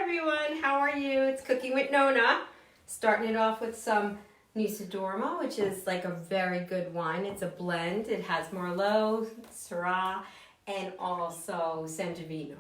everyone, how are you? It's Cooking with Nonna. Starting it off with some Nisadorma, which is like a very good wine. It's a blend. It has Merlot, Syrah, and also Sangiovese.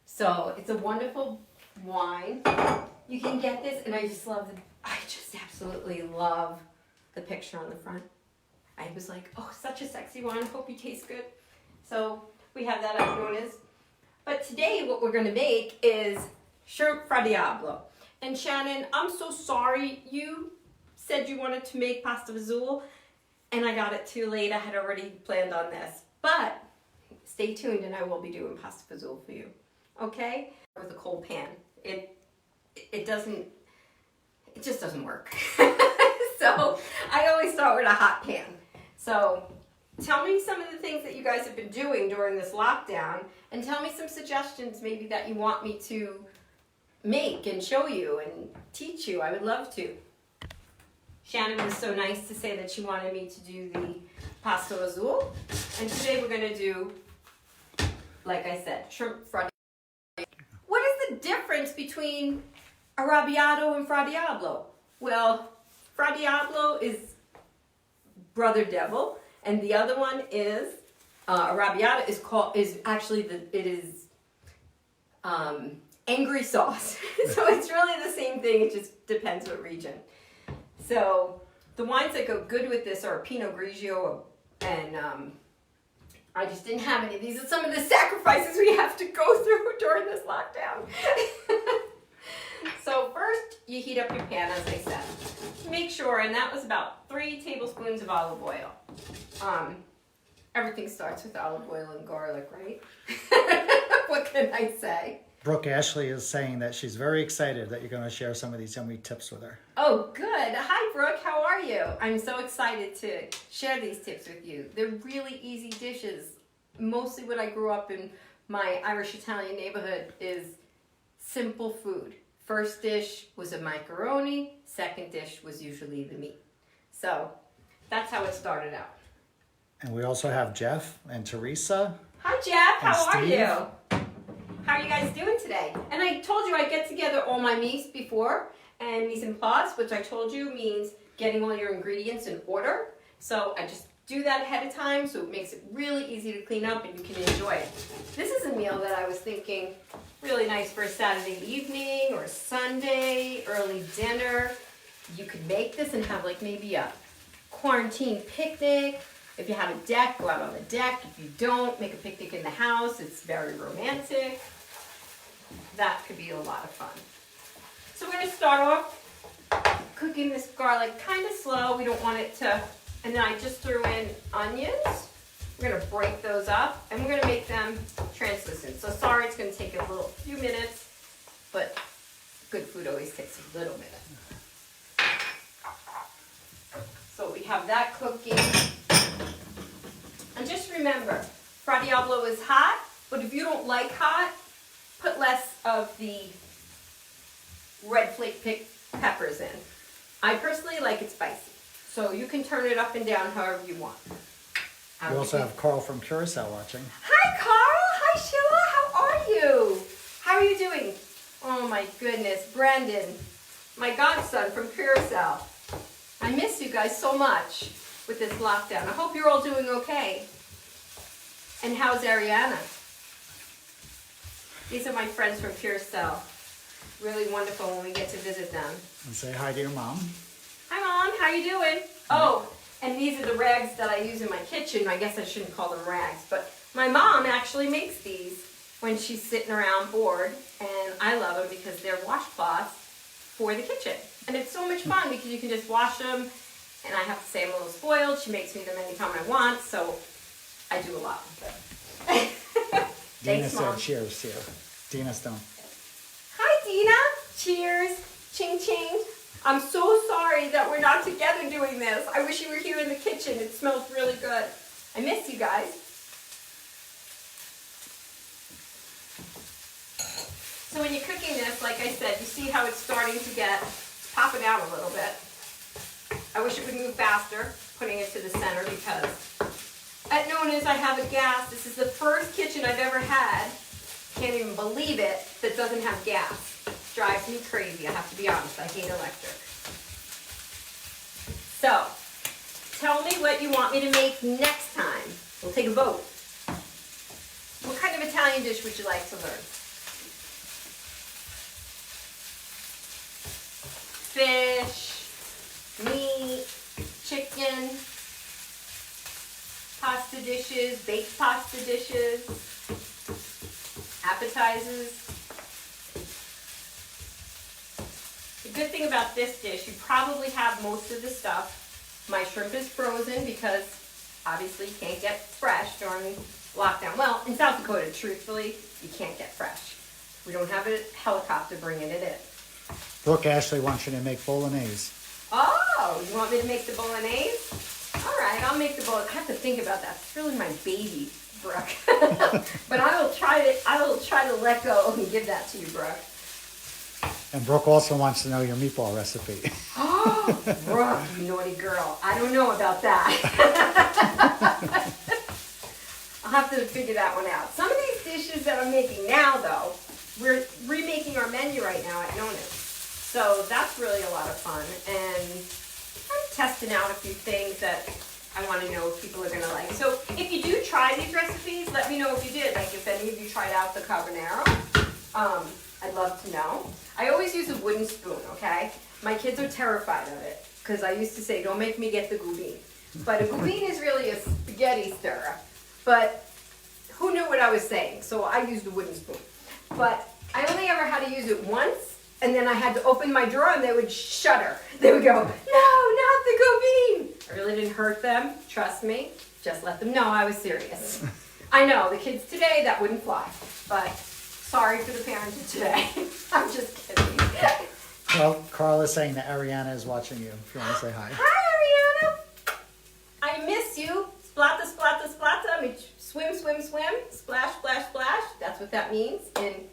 So it's a wonderful wine. You can get this, and I just absolutely love the picture on the front. I was like, oh, such a sexy wine. I hope you taste good. So we have that at Nonna's. But today what we're going to make is Shrimp Fra Diavolo. And Shannon, I'm so sorry. You said you wanted to make pasta fazool, and I got it too late. I had already planned on this. But stay tuned, and I will be doing pasta fazool for you. Okay? With a cold pan. It just doesn't work. So I always start with a hot pan. So tell me some of the things that you guys have been doing during this lockdown, and tell me some suggestions maybe that you want me to make and show you and teach you. I would love to. Shannon was so nice to say that she wanted me to do the pasta fazool, and today we're going to do, like I said, shrimp fra diavolo. What is the difference between arrabbiato and fra diavolo? Well, fra diavolo is brother devil, and the other one is arrabbiata is actually angry sauce. So it's really the same thing. It just depends what region. So the wines that go good with this are Pinot Grigio, and I just didn't have any. These are some of the sacrifices we have to go through during this lockdown. So first, you heat up your pan, as I said. Make sure, and that was about 3 tablespoons of olive oil. Everything starts with olive oil and garlic, right? What can I say? Brooke Ashley is saying that she's very excited that you're going to share some of these yummy tips with her. Oh, good. Hi, Brooke. How are you? I'm so excited to share these tips with you. They're really easy dishes. Mostly what I grew up in my Irish-Italian neighborhood is simple food. First dish was a macaroni. Second dish was usually the meat. So that's how it started out. And we also have Jeff and Teresa. Hi, Jeff. How are Steve. you? How are you guys doing today? And I told you I'd get together all my mise before, and mise en place, which I told you means getting all your ingredients in order. So I just do that ahead of time, so it makes it really easy to clean up and you can enjoy it. This is a meal that I was thinking really nice for a Saturday evening or a Sunday, early dinner. You could make this and have like maybe a quarantine picnic. If you have a deck, go out on the deck. If you don't, make a picnic in the house. It's very romantic. That could be a lot of fun. So we're going to start off cooking this garlic kind of slow. We don't want it to, and then I just threw in onions. We're going to break those up, and we're going to make them translucent. So sorry, it's going to take a few minutes, but good food always takes a little minute. So we have that cooking. And just remember, Fra Diavolo is hot, but if you don't like hot, put less of the red flake peppers in. I personally like it spicy, so you can turn it up and down however you want. We also have Carl from Curacao watching. Hi, Carl. Hi, Sheila. How are you? How are you doing? Oh, my goodness. Brandon, my godson from Curacao. I miss you guys so much with this lockdown. I hope you're all doing okay. And how's Ariana? These are my friends from Curacao. Really wonderful when we get to visit them. And say hi to your mom. Hi, Mom. How you doing? Oh, and these are the rags that I use in my kitchen. I guess I shouldn't call them rags, but my mom actually makes these when she's sitting around bored, and I love them because they're washcloths for the kitchen. And it's so much fun because you can just wash them. And I have to say I'm a little spoiled. She makes me them anytime I want, so I do a lot with them. Dina Thanks, Mom. said cheers to you. Dina Stone. Hi, Dina. Cheers. Ching, ching. I'm so sorry that we're not together doing this. I wish you were here in the kitchen. It smells really good. I miss you guys. So when you're cooking this, like I said, you see how it's starting to get popping out a little bit. I wish it would move faster, putting it to the center, because at Nonna's I have a gas. This is the first kitchen I've ever had, can't even believe it, that doesn't have gas. drives me crazy. I have to be honest, I hate electric. So, tell me what you want me to make next time. We'll take a vote. What kind of Italian dish would you like to learn? Fish, meat, chicken, pasta dishes, baked pasta dishes, appetizers. The good thing about this dish, you probably have most of the stuff. My shrimp is frozen because obviously you can't get fresh during lockdown. Well, in South Dakota, truthfully, you can't get fresh. We don't have a helicopter bringing it in. Brooke Ashley wants you to make bolognese. Oh, you want me to make the bolognese? All right, I'll make the bolognese. I have to think about that. It's really my baby, Brooke. But I will try to let go and give that to you, Brooke. And Brooke also wants to know your meatball recipe. Oh, Brooke, you naughty girl. I don't know about that. I'll have to figure that one out. Some of these dishes that I'm making now, though, we're remaking our menu right now at Nonnas. So that's really a lot of fun. And I'm testing out a few things that I want to know if people are going to like. So if you do try these recipes, let me know if you did. Like if any of you tried out the carbonara, I'd love to know. I always use a wooden spoon, okay? My kids are terrified of it because I used to say, don't make me get the goubine. But a goubine is really a spaghetti stirrer. But who knew what I was saying? So I used a wooden spoon. But I only ever had to use it once, and then I had to open my drawer and they would shudder. They would go, no, not the goubine. I really didn't hurt them, trust me. Just let them know I was serious. I know, the kids today, that wouldn't fly. But sorry for the parents of today. I'm just kidding. Well, Carl is saying that Ariana is watching you, if you want to say hi. Hi, Ariana. I miss you. Splatta, splatta, splatta. I mean, swim, swim, swim. Splash, splash, splash. That's what that means in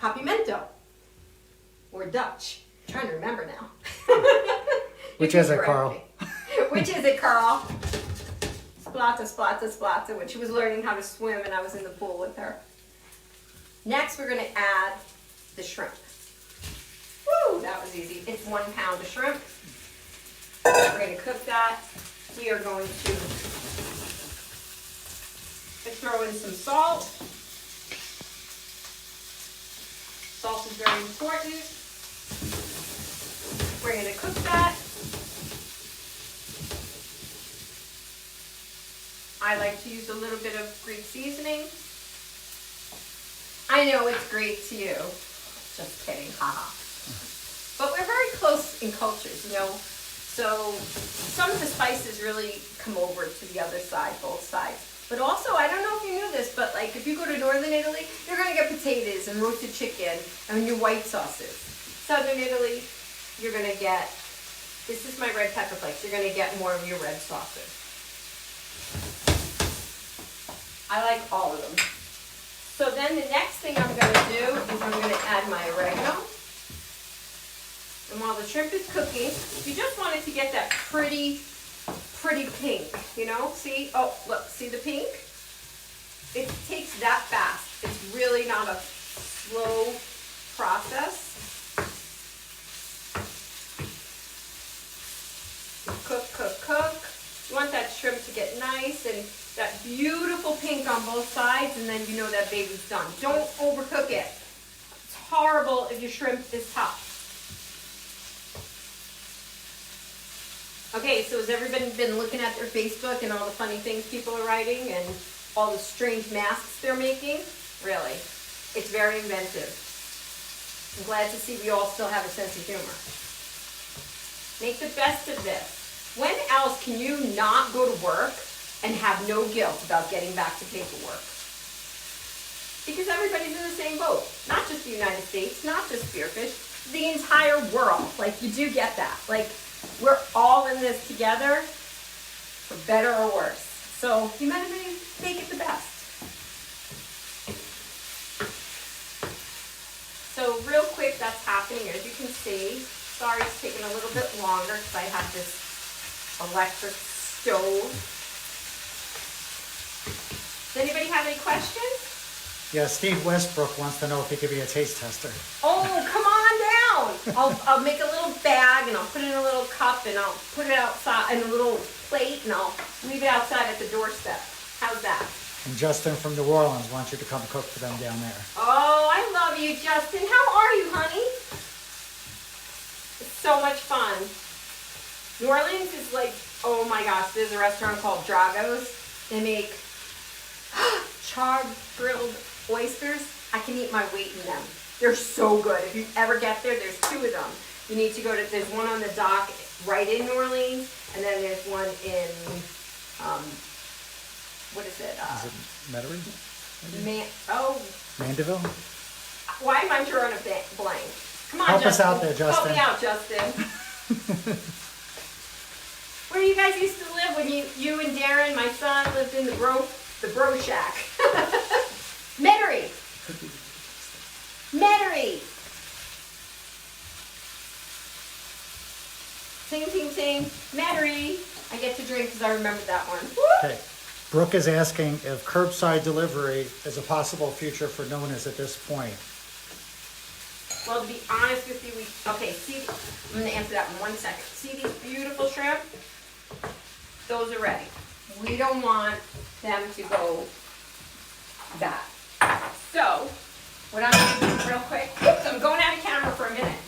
Papimento. Or Dutch. I'm trying to remember now. Which is it, Carl? Which is it, Carl? Splatta, splatta, splatta. When she was learning how to swim and I was in the pool with her. Next, we're going to add the shrimp. Woo, that was easy. It's 1 pound of shrimp. We're going to cook that. We are going to throw in some salt. Salt is very important. We're going to cook that. I like to use a little bit of Greek seasoning. I know it's Greek to you. Just kidding, haha. But we're very close in cultures, you know. So some of the spices really come over to the other side, both sides. But also, I don't know if you knew this, but like if you go to Northern Italy, you're going to get potatoes and roasted chicken and your white sauces. Southern Italy, you're going to get, this is my red pepper flakes, you're going to get more of your red sauces. I like all of them. So then the next thing I'm going to do is I'm going to add my oregano. And while the shrimp is cooking, you just want it to get that pretty pink, you know? See? Oh, look, see the pink? It takes that fast. It's really not a slow process. Cook, cook, cook. You want that shrimp to get nice and that beautiful pink on both sides, and then you know that baby's done. Don't overcook it. It's horrible if your shrimp is tough. Okay, so has everybody been looking at their Facebook and all the funny things people are writing and all the strange masks they're making? Really, it's very inventive. I'm glad to see we all still have a sense of humor. Make the best of this. When else can you not go to work and have no guilt about getting back to paperwork? Because everybody's in the same boat. Not just the United States, not just Spearfish, the entire world. Like, you do get that. Like, we're all in this together, for better or worse. So you might as well make it the best. So real quick, that's happening. As you can see, sorry it's taking a little bit longer because I have this electric stove. Does anybody have any questions? Yeah, Steve Westbrook wants to know if he could be a taste tester. Oh, come on down. I'll make a little bag and I'll put it in a little cup and I'll put it outside in a little plate and I'll leave it outside at the doorstep. How's that? And Justin from New Orleans wants you to come cook for them down there. Oh, I love you, Justin. How are you, honey? It's so much fun. New Orleans is like, oh my gosh, there's a restaurant called Drago's. They make charred grilled oysters. I can eat my weight in them. They're so good. If you ever get there, there's 2 of them. You need to go to, there's one on the dock right in New Orleans, and then there's one in, what is it? Is it Metairie? Mandeville? Why am I drawing a blank? Come on, Help Justin. us out there, Justin. Help me out, Justin. Where you guys used to live when you and Darren, my son, lived in the bro shack? Metairie. Metairie. Sing, sing, sing. Metairie. I get to drink because I remember that one. Okay. Brooke is asking if curbside delivery is a possible future for Nonnas at this point. Well, to be honest with you, okay, see, I'm going to answer that in 1 second. See these beautiful shrimp? Those are ready. We don't want them to go bad. So, what I'm going to do real quick, oops, I'm going out of camera for a minute.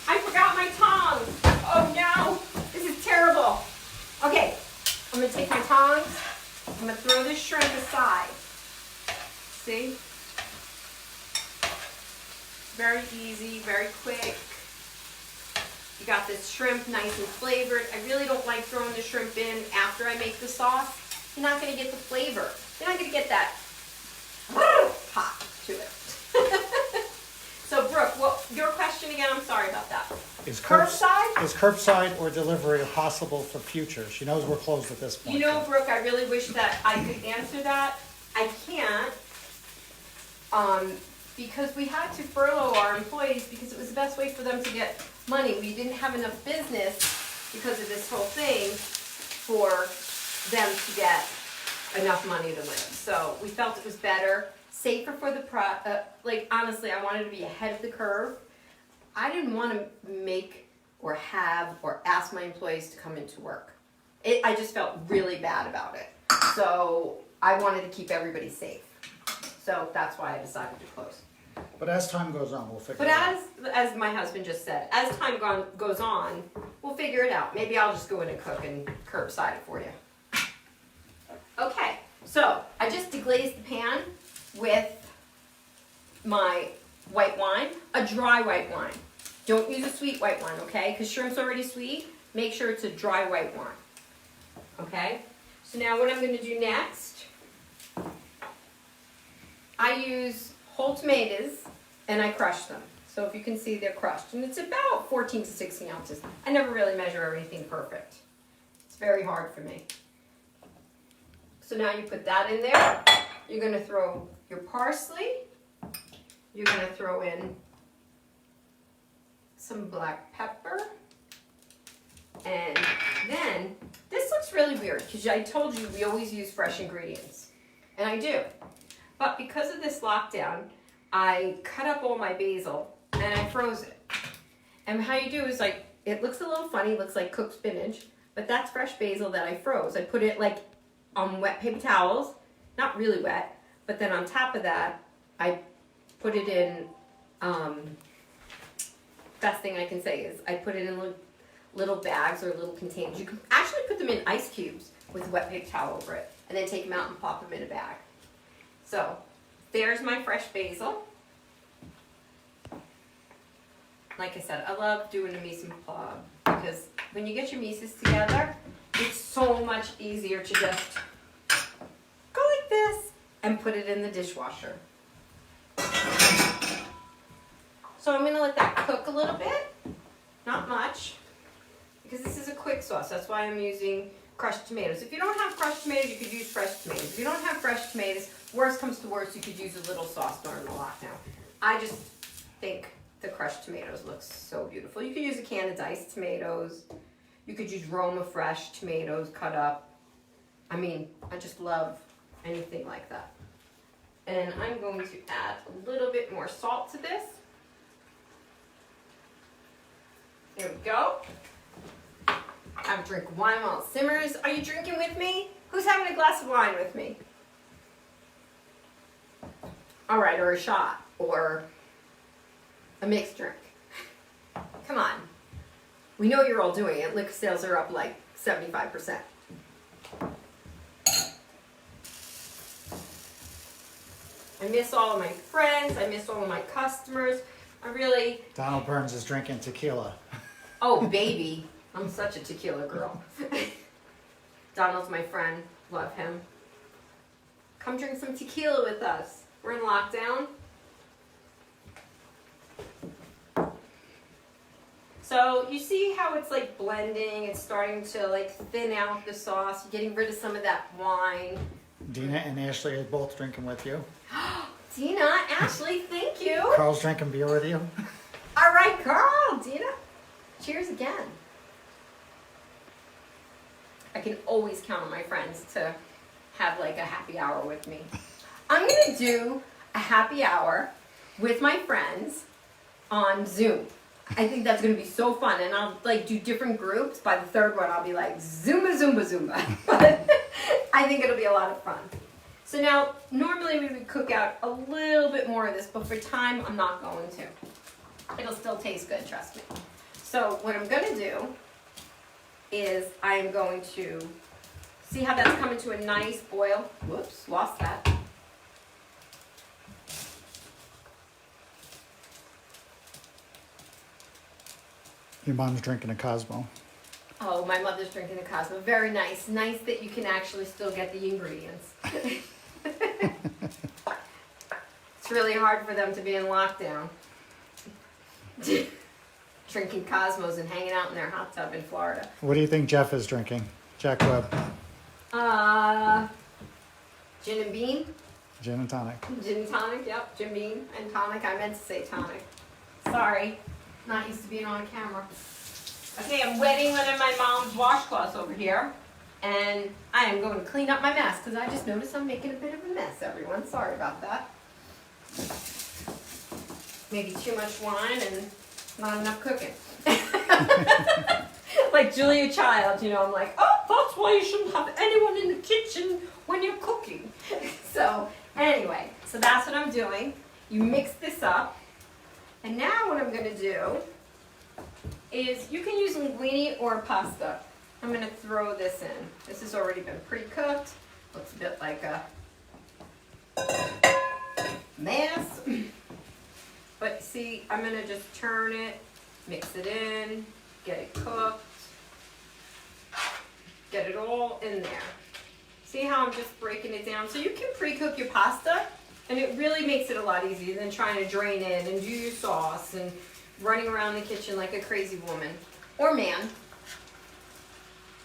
I forgot my tongs. Oh no, this is terrible. Okay, I'm going to take my tongs. I'm going to throw this shrimp aside. See? Very easy, very quick. You got this shrimp nice and flavored. I really don't like throwing the shrimp in after I make the sauce. You're not going to get the flavor. You're not going to get that pop to it. So Brooke, your question again, I'm sorry about that. Is Curbside? Is curbside or delivery possible for future? She knows we're closed at this point. You know, Brooke, I really wish that I could answer that. I can't. Because we had to furlough our employees because it was the best way for them to get money. We didn't have enough business because of this whole thing for them to get enough money to live. So we felt it was better, safer for the like honestly, I wanted to be ahead of the curve. I didn't want to make or have or ask my employees to come into work. I just felt really bad about it. So I wanted to keep everybody safe. So that's why I decided to close. But as time goes on, we'll figure But it out. as my husband just said, as time goes on, we'll figure it out. Maybe I'll just go in and cook and curbside it for you. Okay, so I just deglazed the pan with my white wine, a dry white wine. Don't use a sweet white wine, okay? Because shrimp's already sweet. Make sure it's a dry white wine. Okay? So now what I'm going to do next, I use whole tomatoes and I crush them. So if you can see, they're crushed. And it's about 14 to 16 ounces. I never really measure everything perfect. It's very hard for me. So now you put that in there. You're going to throw your parsley. You're going to throw in some black pepper. And then, this looks really weird because I told you we always use fresh ingredients. And I do. But because of this lockdown, I cut up all my basil and I froze it. And how you do is like, it looks a little funny, looks like cooked spinach, but that's fresh basil that I froze. I put it like on wet paper towels, not really wet, but then on top of that, I put it in, best thing I can say is I put it in little bags or little containers. You can actually put them in ice cubes with a wet paper towel over it and then take them out and pop them in a bag. So there's my fresh basil. Like I said, I love doing a mise en place because when you get your mises together, it's so much easier to just go like this and put it in the dishwasher. So I'm going to let that cook a little bit, not much, because this is a quick sauce. That's why I'm using crushed tomatoes. If you don't have crushed tomatoes, you could use fresh tomatoes. If you don't have fresh tomatoes, worst comes to worst, you could use a little sauce during the lockdown. I just think the crushed tomatoes look so beautiful. You could use a can of diced tomatoes. You could use Roma fresh tomatoes cut up. I mean, I just love anything like that. And I'm going to add a little bit more salt to this. There we go. Have a drink of wine while it simmers. Are you drinking with me? Who's having a glass of wine with me? All right, or a shot, or a mixed drink. Come on. We know you're all doing it. Liquor sales are up like 75%. I miss all of my friends. I miss all of my customers. I really... Donald Burns is drinking tequila. Oh, baby. I'm such a tequila girl. Donald's my friend. Love him. Come drink some tequila with us. We're in lockdown. So you see how it's like blending. It's starting to like thin out the sauce. You're getting rid of some of that wine. Dina and Ashley are both drinking with you. Dina, Ashley, thank you. Carl's drinking beer with you. All right, Carl, Dina. Cheers again. I can always count on my friends to have like a happy hour with me. I'm gonna do a happy hour with my friends on Zoom. I think that's gonna be so fun, and I'll like do different groups. By the third one, I'll be like Zumba, Zumba, Zumba. But I think it'll be a lot of fun. So now, normally we would cook out a little bit more of this, but for time, I'm not going to. It'll still taste good, trust me. So what I'm gonna do is I'm going to see how that's coming to a nice boil. Whoops, lost that. Your mom's drinking a Cosmo. Oh, my mother's drinking a Cosmo. Very nice. Nice that you can actually still get the ingredients. It's really hard for them to be in lockdown. Drinking Cosmos and hanging out in their hot tub in Florida. What do you think Jeff is drinking? Jack Webb. Gin and bean. Gin and tonic. Gin and tonic, yep. Gin bean and tonic. I meant to say tonic. Sorry. Not used to being on camera. Okay, I'm wetting one of my mom's washcloths over here. And I am going to clean up my mess because I just noticed I'm making a bit of a mess, everyone. Sorry about that. Maybe too much wine and not enough cooking. Like Julia Child, you know, I'm like, oh, that's why you shouldn't have anyone in the kitchen when you're cooking. So anyway, so that's what I'm doing. You mix this up. And now what I'm going to do is you can use linguine or pasta. I'm going to throw this in. This has already been pre-cooked. Looks a bit like a mess. But see, I'm going to just turn it, mix it in, get it cooked, get it all in there. See how I'm just breaking it down? So you can pre-cook your pasta, and it really makes it a lot easier than trying to drain in and do your sauce and running around the kitchen like a crazy woman or man.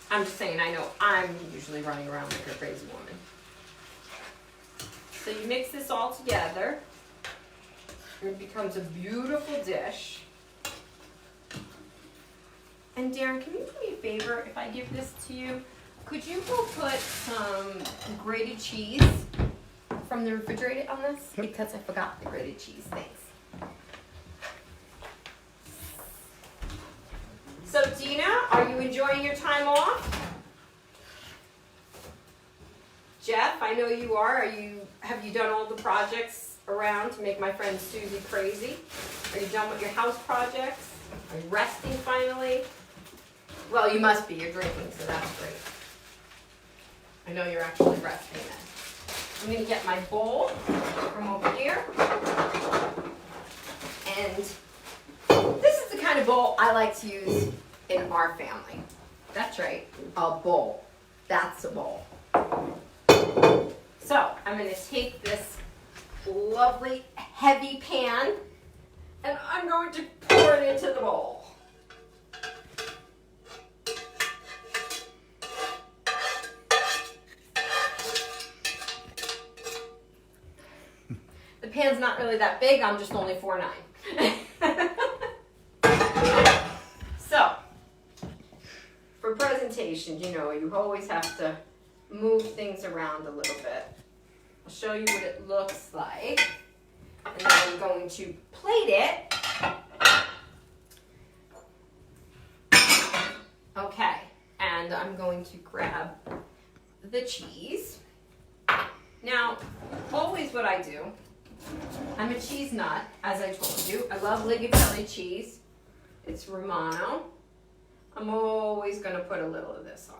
I'm just saying, I know I'm usually running around like a crazy woman. So you mix this all together. It becomes a beautiful dish. And Darren, can you do me a favor if I give this to you? Could you go put some grated cheese from the refrigerator on this? Yep. Because I forgot the grated cheese. Thanks. So Dina, are you enjoying your time off? Jeff, I know you are. Have you done all the projects around to make my friend Susie crazy? Are you done with your house projects? Are you resting finally? Well, you must be. You're drinking, so that's great. I know you're actually resting then. I'm going to get my bowl from over here. And this is the kind of bowl I like to use in our family. That's right, a bowl. That's a bowl. So I'm going to take this lovely heavy pan and I'm going to pour it into the bowl. The pan's not really that big, I'm just only 4'9". So, presentations, you know, you always have to move things around a little bit. I'll show you what it looks like. And then I'm going to plate it. Okay, and I'm going to grab the cheese. Now, always what I do, I'm a cheese nut, as I told you. I love Ligatelli cheese. It's Romano. I'm always going to put a little of this on.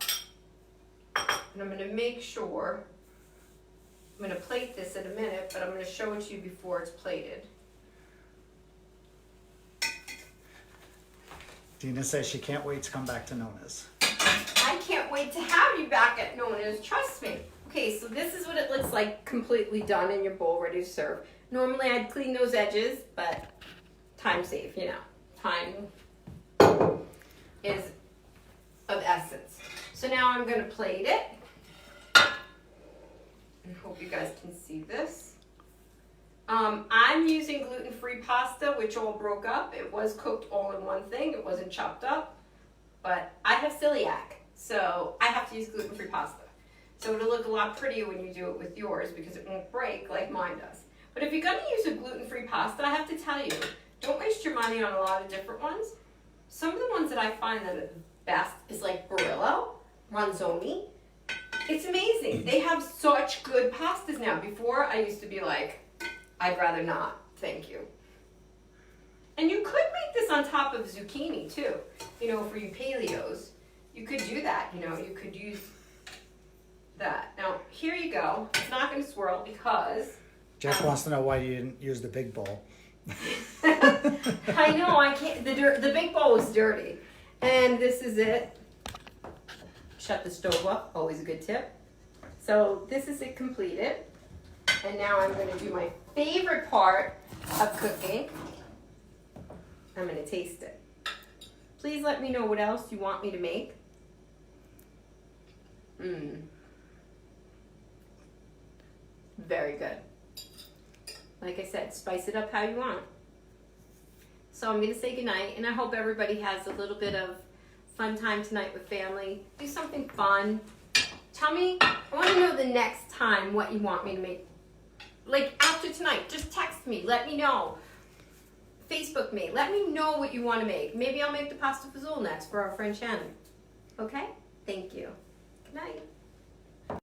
And I'm going to make sure, I'm going to plate this in a minute, but I'm going to show it to you before it's plated. Dina says she can't wait to come back to Nonna's. I can't wait to have you back at Nonna's, trust me. Okay, so this is what it looks like completely done in your bowl, ready to serve. Normally I'd clean those edges, but time save, you know. Time is of essence. So now I'm going to plate it. I hope you guys can see this. I'm using gluten-free pasta, which all broke up. It was cooked all in one thing. It wasn't chopped up. But I have celiac, so I have to use gluten-free pasta. So it'll look a lot prettier when you do it with yours because it won't break like mine does. But if you're going to use a gluten-free pasta, I have to tell you, don't waste your money on a lot of different ones. Some of the ones that I find that are the best is like Barillo, Ronzoni. It's amazing. They have such good pastas now. Before, I used to be like, I'd rather not, thank you. And you could make this on top of zucchini too. You know, for you paleos, you could do that. You know, you could use that. Now, here you go. It's not going to swirl because... Jeff wants to know why you didn't use the big bowl. I know, I can't. The big bowl was dirty. And this is it. Shut the stove up, always a good tip. So this is it completed. And now I'm going to do my favorite part of cooking. I'm going to taste it. Please let me know what else you want me to make. Very good. Like I said, spice it up how you want. So I'm going to say goodnight, and I hope everybody has a little bit of fun time tonight with family. Do something fun. Tell me, I want to know the next time what you want me to make. Like after tonight, just text me, let me know. Facebook me, let me know what you want to make. Maybe I'll make the pasta fazool next for our friend Shannon. Okay? Thank you. Good night.